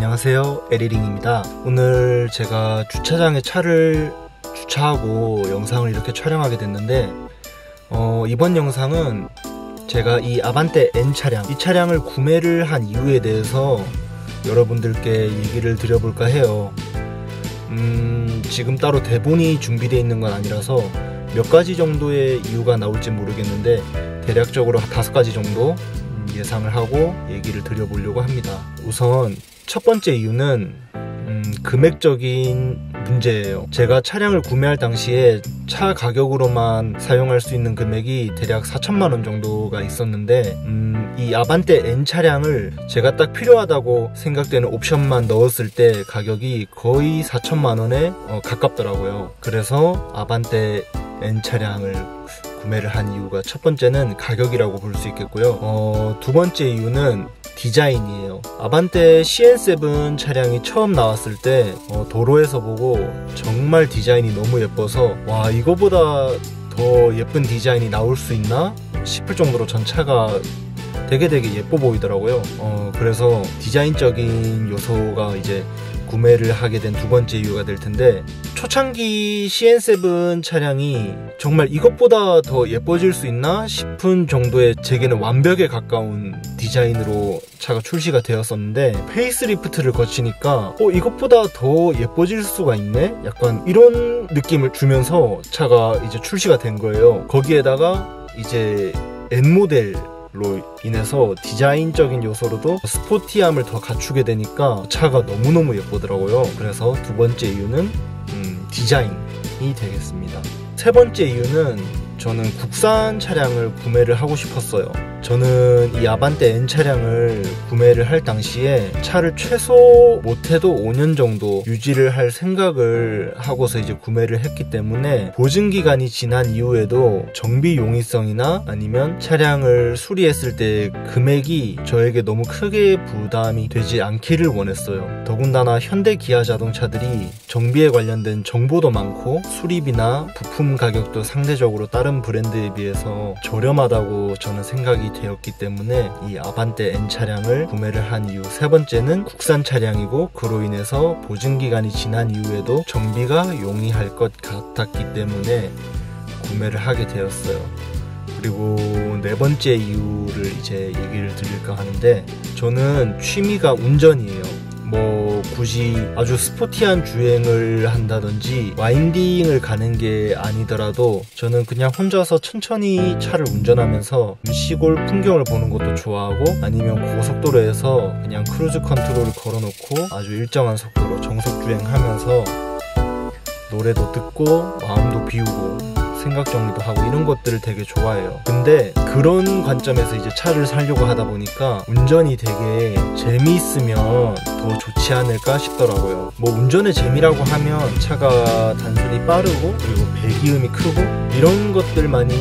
안녕하세요, 에리링입니다. 오늘 제가 주차장에 차를 주차하고 영상을 이렇게 촬영하게 됐는데 이번 영상은 제가 이 아반떼 N 차량, 이 차량을 구매를 한 이유에 대해서 여러분들께 얘기를 드려볼까 해요. 지금 따로 대본이 준비되어 있는 건 아니라서 몇 가지 정도의 이유가 나올지 모르겠는데 대략적으로 5가지 정도 예상을 하고 얘기를 드려보려고 합니다. 우선 첫 번째 이유는 금액적인 문제예요. 제가 차량을 구매할 당시에 차 가격으로만 사용할 수 있는 금액이 대략 4천만원 정도가 있었는데 이 아반떼 N 차량을 제가 딱 필요하다고 생각되는 옵션만 넣었을 때 가격이 거의 4천만원에 가깝더라고요. 그래서 아반떼 N 차량을 구매를 한 이유가 첫 번째는 가격이라고 볼 수 있겠고요. 두 번째 이유는 디자인이에요. 아반떼 CN7 차량이 처음 나왔을 때 도로에서 보고 정말 디자인이 너무 예뻐서 와, 이거보다 더 예쁜 디자인이 나올 수 있나 싶을 정도로 전 차가 되게 예뻐 보이더라고요. 그래서 디자인적인 요소가 이제 구매를 하게 된 두 번째 이유가 될 텐데, 초창기 CN7 차량이 정말 이것보다 더 예뻐질 수 있나 싶은 정도의, 제게는 완벽에 가까운 디자인으로 차가 출시가 되었었는데 페이스리프트를 거치니까 이것보다 더 예뻐질 수가 있네? 약간 이런 느낌을 주면서 차가 이제 출시가 된 거예요. 거기에다가 이제 N모델 로 인해서 디자인적인 요소로도 스포티함을 더 갖추게 되니까 차가 너무너무 예쁘더라고요. 그래서 두 번째 이유는 디자인이 되겠습니다. 세 번째 이유는 저는 국산 차량을 구매를 하고 싶었어요. 저는 이 아반떼 N 차량을 구매를 할 당시에 차를 최소 못해도 5년 정도 유지를 할 생각을 하고서 이제 구매를 했기 때문에 보증기간이 지난 이후에도 정비 용이성이나 아니면 차량을 수리했을 때 금액이 저에게 너무 크게 부담이 되지 않기를 원했어요. 더군다나 현대 기아 자동차들이 정비에 관련된 정보도 많고 수리비나 부품 가격도 상대적으로 다른 브랜드에 비해서 저렴하다고 저는 생각이 되었기 때문에 이 아반떼 N 차량을 구매를 한 이유 세 번째는 국산 차량이고 그로 인해서 보증기간이 지난 이후에도 정비가 용이할 것 같았기 때문에 구매를 하게 되었어요. 그리고 네 번째 이유를 이제 얘기를 드릴까 하는데, 저는 취미가 운전이에요. 굳이 아주 스포티한 주행을 한다든지 와인딩을 가는 게 아니더라도 저는 그냥 혼자서 천천히 차를 운전하면서 시골 풍경을 보는 것도 좋아하고, 아니면 고속도로에서 그냥 크루즈 컨트롤을 걸어놓고 아주 일정한 속도로 정속 주행하면서 노래도 듣고 마음도 비우고 생각 정리도 하고 이런 것들을 되게 좋아해요. 근데 그런 관점에서 이제 차를 사려고 하다 보니까 운전이 되게 재미있으면 더 좋지 않을까 싶더라고요. 운전의 재미라고 하면 차가 단순히 빠르고 그리고 배기음이 크고 이런 것들만이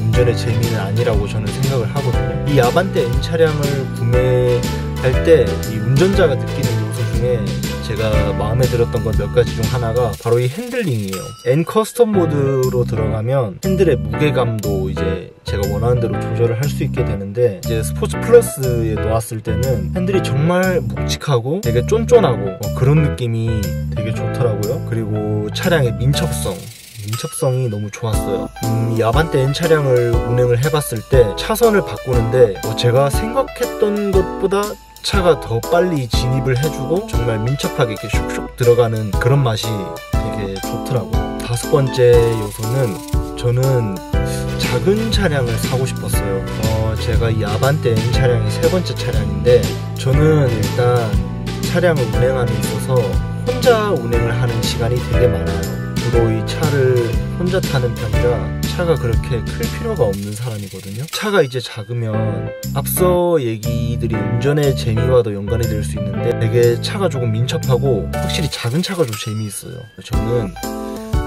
운전의 재미는 아니라고 저는 생각을 하거든요. 이 아반떼 N 차량을 구매할 때 이 운전자가 느끼는 요소 중에 제가 마음에 들었던 건 몇 가지 중 하나가 바로 이 핸들링이에요. N 커스텀 모드로 들어가면 핸들의 무게감도 이제 제가 원하는 대로 조절을 할 수 있게 되는데, 이제 스포츠 플러스에 놓았을 때는 핸들이 정말 묵직하고 되게 쫀쫀하고 그런 느낌이 되게 좋더라고요. 그리고 차량의 민첩성이 너무 좋았어요. 이 아반떼 N 차량을 운행을 해봤을 때 차선을 바꾸는데 제가 생각했던 것보다 차가 더 빨리 진입을 해주고 정말 민첩하게 이렇게 슉슉 들어가는 그런 맛이 되게 좋더라고요. 5번째 요소는 저는 작은 차량을 사고 싶었어요. 제가 이 아반떼 N 차량이 세 번째 차량인데, 저는 일단 차량을 운행함에 있어서 혼자 운행을 하는 시간이 되게 많아요. 주로 이 차를 혼자 타는 편이라 차가 그렇게 클 필요가 없는 사람이거든요. 차가 이제 작으면 앞서 얘기들이 운전의 재미와도 연관이 될 수 있는데 되게 차가 조금 민첩하고 확실히 작은 차가 좀 재미있어요. 저는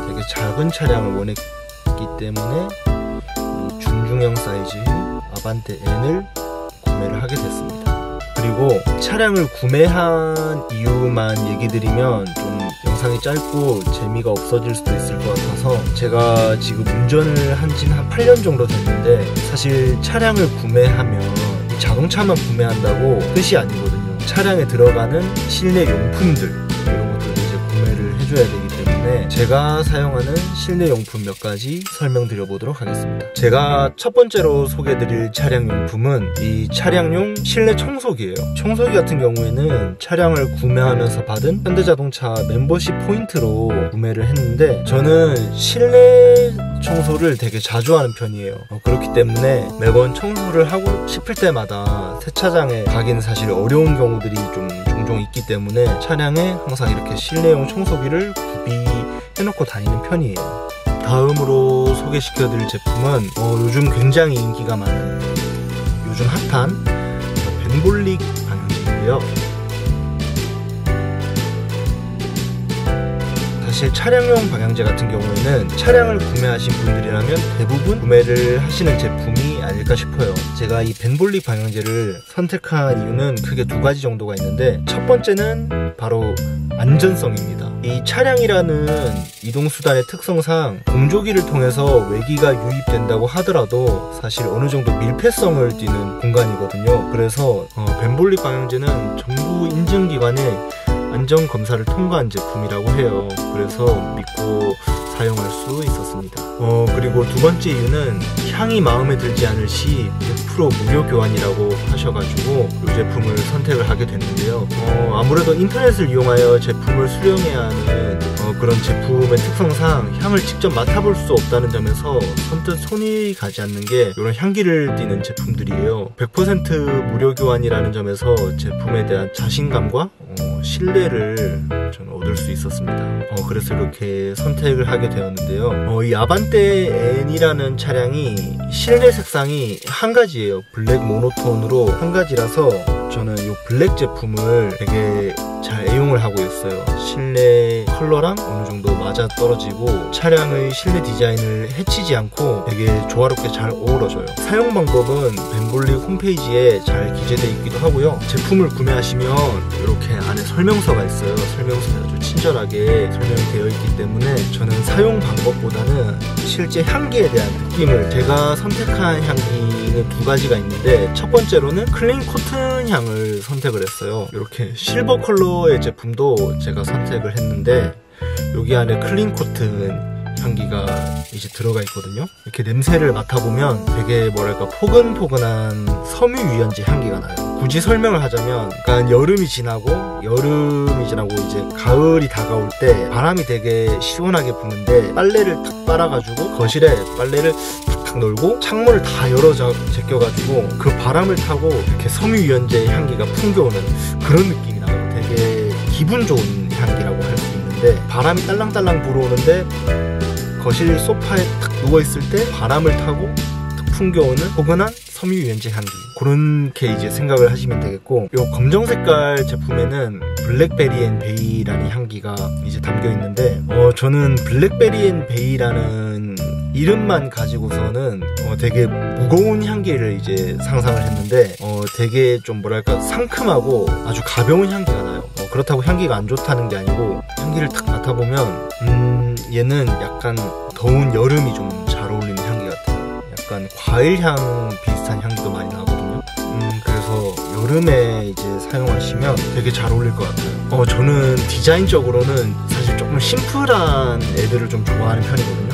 되게 작은 차량을 원했기 때문에 이 중중형 사이즈의 아반떼 N을 구매를 하게 됐습니다. 그리고 차량을 구매한 이유만 얘기 드리면 좀 영상이 짧고 재미가 없어질 수도 있을 것 같아서, 제가 지금 운전을 한 지는 한 8년 정도 됐는데 사실 차량을 구매하면 자동차만 구매한다고 뜻이 아니거든요. 차량에 들어가는 실내 용품들, 이런 것들을 이제 구매를 해줘야 되기 때문에 제가 사용하는 실내 용품 몇 가지 설명드려 보도록 하겠습니다. 제가 첫 번째로 소개해드릴 차량 용품은 이 차량용 실내 청소기예요. 청소기 같은 경우에는 차량을 구매하면서 받은 현대자동차 멤버십 포인트로 구매를 했는데, 저는 실내 청소를 되게 자주 하는 편이에요. 그렇기 때문에 매번 청소를 하고 싶을 때마다 세차장에 가기는 사실 어려운 경우들이 좀 종종 있기 때문에 차량에 항상 이렇게 실내용 청소기를 구비해놓고 다니는 편이에요. 다음으로 소개시켜드릴 제품은 요즘 굉장히 인기가 많은, 요즘 핫한 벤볼릭 방향제인데요. 사실 차량용 방향제 같은 경우에는 차량을 구매하신 분들이라면 대부분 구매를 하시는 제품이 아닐까 싶어요. 제가 이 벤볼릭 방향제를 선택한 이유는 크게 두 가지 정도가 있는데, 첫 번째는 바로 안전성입니다. 이 차량이라는 이동수단의 특성상 공조기를 통해서 외기가 유입된다고 하더라도 사실 어느 정도 밀폐성을 띠는 공간이거든요. 그래서 벤볼릭 방향제는 정부 인증기관의 안전검사를 통과한 제품이라고 해요. 그래서 믿고 사용할 수 있었습니다. 그리고 두 번째 이유는 향이 마음에 들지 않을 시 100% 무료 교환이라고 하셔가지고 이 제품을 선택을 하게 됐는데요. 아무래도 인터넷을 이용하여 제품을 수령해야 하는 그런 제품의 특성상 향을 직접 맡아볼 수 없다는 점에서 선뜻 손이 가지 않는 게 이런 향기를 띠는 제품들이에요. 100% 무료 교환이라는 점에서 제품에 대한 자신감과 신뢰를 저는 얻을 수 있었습니다. 그래서 이렇게 선택을 하게 되었는데요. 이 아반떼 N이라는 차량이 실내 색상이 한 가지예요. 블랙 모노톤으로 한 가지라서 저는 이 블랙 제품을 되게 잘 애용을 하고 있어요. 실내 컬러랑 어느 정도 맞아 떨어지고 차량의 실내 디자인을 해치지 않고 되게 조화롭게 잘 어우러져요. 사용 방법은 벤볼릭 홈페이지에 잘 기재되어 있기도 하고요. 제품을 구매하시면 이렇게 안에 설명서가 있어요. 설명서에 아주 친절하게 설명이 되어 있기 때문에 저는 사용 방법보다는 실제 향기에 대한 느낌을, 제가 선택한 향기는 두 가지가 있는데, 첫 번째로는 클린 코튼 향을 선택을 했어요. 이렇게 실버 컬러의 제품도 제가 선택을 했는데 여기 안에 클린 코튼 향기가 이제 들어가 있거든요. 이렇게 냄새를 맡아보면 되게 뭐랄까 포근포근한 섬유유연제 향기가 나요. 굳이 설명을 하자면 약간 여름이 지나고 이제 가을이 다가올 때 바람이 되게 시원하게 부는데 빨래를 탁 빨아가지고 거실에 빨래를 탁 놀고 창문을 다 열어 제껴가지고 그 바람을 타고 이렇게 섬유유연제 향기가 풍겨오는 그런 느낌이 나요. 되게 기분 좋은 향기라고 할 수 있는데, 바람이 딸랑딸랑 불어오는데 거실 소파에 탁 누워있을 때 바람을 타고 탁 풍겨오는 포근한 섬유유연제 향기, 그렇게 이제 생각을 하시면 되겠고, 이 검정 색깔 제품에는 블랙베리 앤 베이라는 향기가 이제 담겨 있는데 저는 블랙베리 앤 베이라는 이름만 가지고서는 되게 무거운 향기를 이제 상상을 했는데 되게 좀 뭐랄까 상큼하고 아주 가벼운 향기가 나요. 그렇다고 향기가 안 좋다는 게 아니고, 향기를 딱 맡아보면 얘는 약간 더운 여름이 좀 잘 어울리는 향기 같아요. 약간 과일향 비슷한 향기도 많이 나거든요. 그래서 여름에 이제 사용하시면 되게 잘 어울릴 것 같아요. 저는 디자인적으로는 사실 조금 심플한 애들을 좀 좋아하는 편이거든요.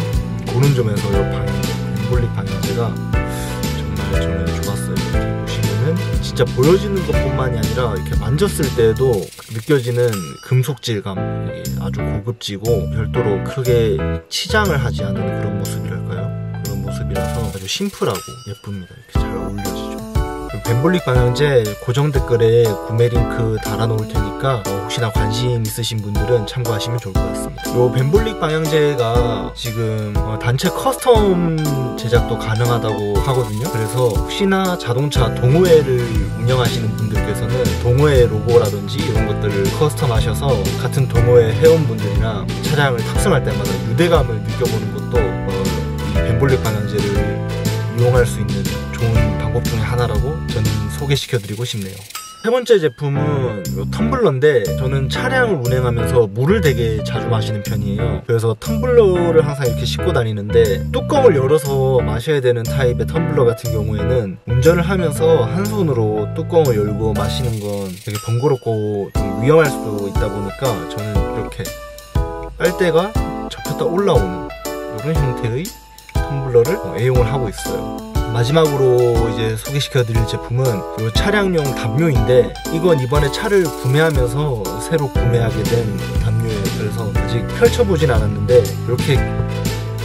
그런 점에서 이 방향제, 벤볼릭 방향제가 정말 저는 좋았어요. 이렇게 보시면은 진짜 보여지는 것뿐만이 아니라 이렇게 만졌을 때도 느껴지는 금속 질감, 이게 아주 고급지고 별도로 크게 치장을 하지 않은 그런 모습이랄까요? 그런 모습이라서 아주 심플하고 예쁩니다. 이렇게 잘 어울려지죠. 벤볼릭 방향제 고정 댓글에 구매 링크 달아놓을 테니까 혹시나 관심 있으신 분들은 참고하시면 좋을 것 같습니다. 이 벤볼릭 방향제가 지금 단체 커스텀 제작도 가능하다고 하거든요. 그래서 혹시나 자동차 동호회를 운영하시는 분들께서는 동호회 로고라든지 이런 것들을 커스텀 하셔서 같은 동호회 회원분들이랑 차량을 탑승할 때마다 유대감을 느껴보는 것도 이 벤볼릭 방향제를 이용할 수 있는 좋은 방법 중에 하나라고 저는 소개시켜드리고 싶네요. 세 번째 제품은 텀블러인데, 저는 차량을 운행하면서 물을 되게 자주 마시는 편이에요. 그래서 텀블러를 항상 이렇게 싣고 다니는데, 뚜껑을 열어서 마셔야 되는 타입의 텀블러 같은 경우에는 운전을 하면서 한 손으로 뚜껑을 열고 마시는 건 되게 번거롭고 좀 위험할 수도 있다 보니까 저는 이렇게 빨대가 접혔다 올라오는 이런 형태의 텀블러를 애용을 하고 있어요. 마지막으로 이제 소개시켜드릴 제품은 이 차량용 담요인데, 이건 이번에 차를 구매하면서 새로 구매하게 된 담요예요. 그래서 아직 펼쳐보진 않았는데 이렇게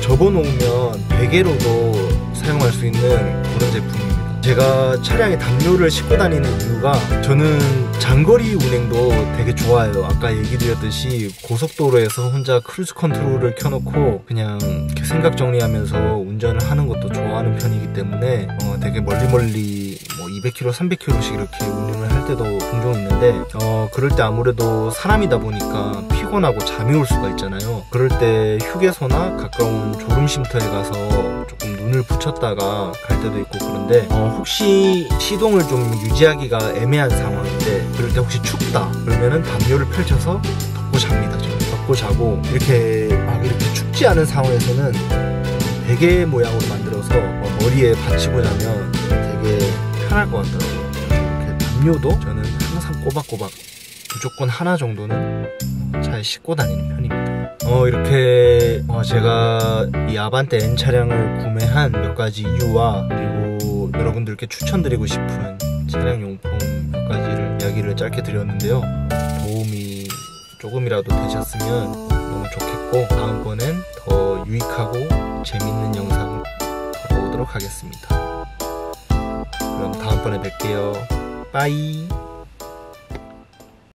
접어놓으면 베개로도 사용할 수 있는 그런 제품입니다. 제가 차량에 담요를 싣고 다니는 이유가, 저는 장거리 운행도 되게 좋아해요. 아까 얘기 드렸듯이 고속도로에서 혼자 크루즈 컨트롤을 켜놓고 그냥 이렇게 생각 정리하면서 운전을 하는 것도 좋아하는 편이기 때문에 되게 멀리 뭐 200km, 300km씩 이렇게 운행을 할 때도 종종 있는데, 그럴 때 아무래도 사람이다 보니까 피곤하고 잠이 올 수가 있잖아요. 그럴 때 휴게소나 가까운 졸음쉼터에 가서 조금 눈을 붙였다가 갈 때도 있고 그런데, 혹시 시동을 좀 유지하기가 애매한 상황인데, 그럴 때 혹시 춥다 그러면은 담요를 펼쳐서 덮고 잡니다. 저는 덮고 자고, 이렇게 춥지 않은 상황에서는 베개 모양으로 만들어서 머리에 받치고 자면 되게 편할 것 같더라고요. 이렇게 담요도 저는 항상 꼬박꼬박 무조건 하나 정도는 차에 싣고 다니는 편입니다. 이렇게 제가 이 아반떼 N 차량을 구매한 몇 가지 이유와, 그리고 여러분들께 추천드리고 싶은 차량 용품 몇 가지를 이야기를 짧게 드렸는데요. 도움이 조금이라도 되셨으면 너무 좋겠고, 다음번엔 더 유익하고 재밌는 영상을 보도록 하겠습니다. 그럼 다음번에 뵐게요. 빠이.